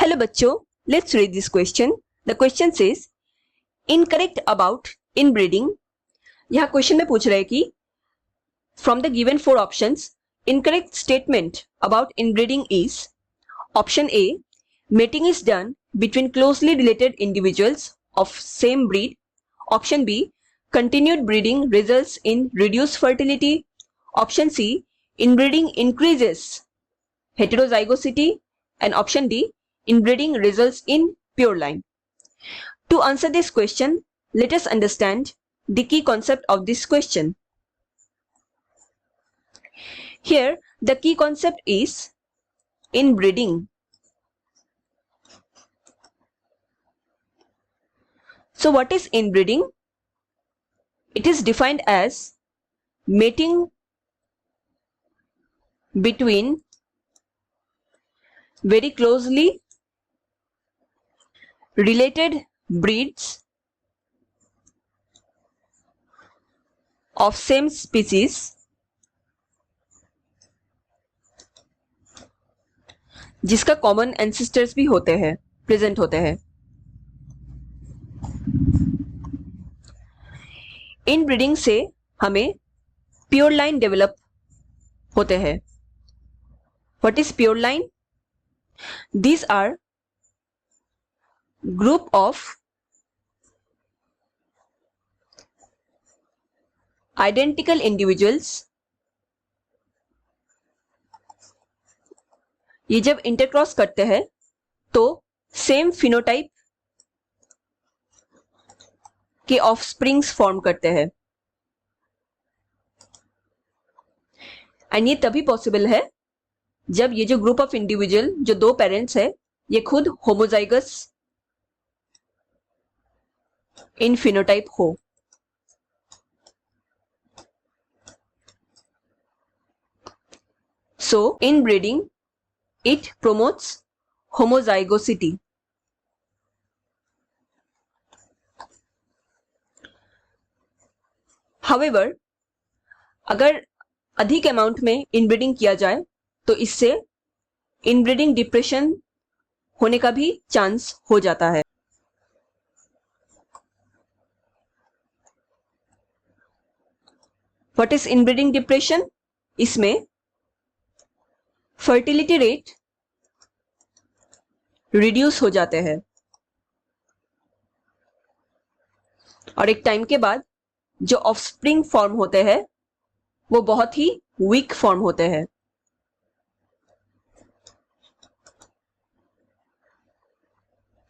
Hello बच्चों, let's read this question. The question says incorrect about inbreeding. यहाँ question में पूछ रहे हैं कि from the given 4 options incorrect statement about inbreeding is option a mating is done between closely related individuals of same breed. Option b continued breeding results in reduced fertility. Option C inbreeding increases heterozygosity. And option D inbreeding results in pure line. To answer this question, let us understand the key concept of this question. Here the key concept is inbreeding. So what is inbreeding? It is defined as mating between very closely related breeds of same species जिसका common ancestors भी होते हैं, present होते हैं. Inbreeding से हमें pure line develop होते हैं. What is pure line? These are group of identical individuals. ये जब इंटरक्रॉस करते हैं तो सेम फिनोटाइप के ऑफस्प्रिंग्स फॉर्म करते हैं. एंड ये तभी पॉसिबल है जब ये जो ग्रुप ऑफ इंडिविजुअल, जो दो पेरेंट्स है, ये खुद होमोजाइगस इन फिनोटाइप हो. So inbreeding it promotes homozygosity. However, अगर अधिक अमाउंट में इनब्रीडिंग किया जाए तो इससे इनब्रीडिंग डिप्रेशन होने का भी चांस हो जाता है. What is inbreeding depression? इसमें फर्टिलिटी रेट रिड्यूस हो जाते हैं और एक टाइम के बाद जो ऑफस्प्रिंग फॉर्म होते हैं वो बहुत ही वीक फॉर्म होते हैं.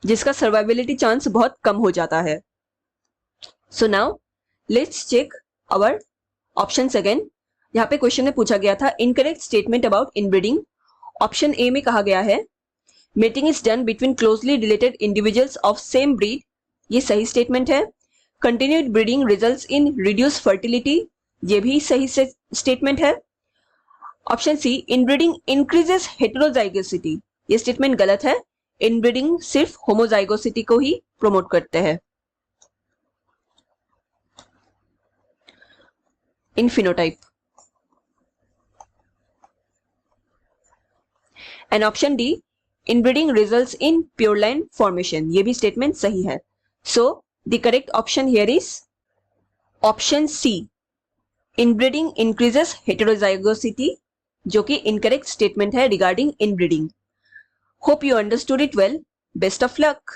जिसका सर्वाइबिलिटी चांस बहुत कम हो जाता है. So now let's check our options again. यहाँ पे क्वेश्चन में पूछा गया था incorrect statement about inbreeding. Option A में कहा गया है mating is done between closely related individuals of same breed. ये सही स्टेटमेंट है. Continued breeding results in reduce fertility. ये भी सही स्टेटमेंट है. Option C inbreeding increases heterozygosity. ये स्टेटमेंट गलत है. इनब्रीडिंग सिर्फ होमोजाइगोसिटी को ही प्रमोट करते हैं in phenotype. And option D inbreeding results in pure line formation. ये भी स्टेटमेंट सही है. So the correct option here is option C inbreeding increases heterozygosity, जो कि इनकरेक्ट स्टेटमेंट है regarding inbreeding. Hope you understood it well. Best of luck.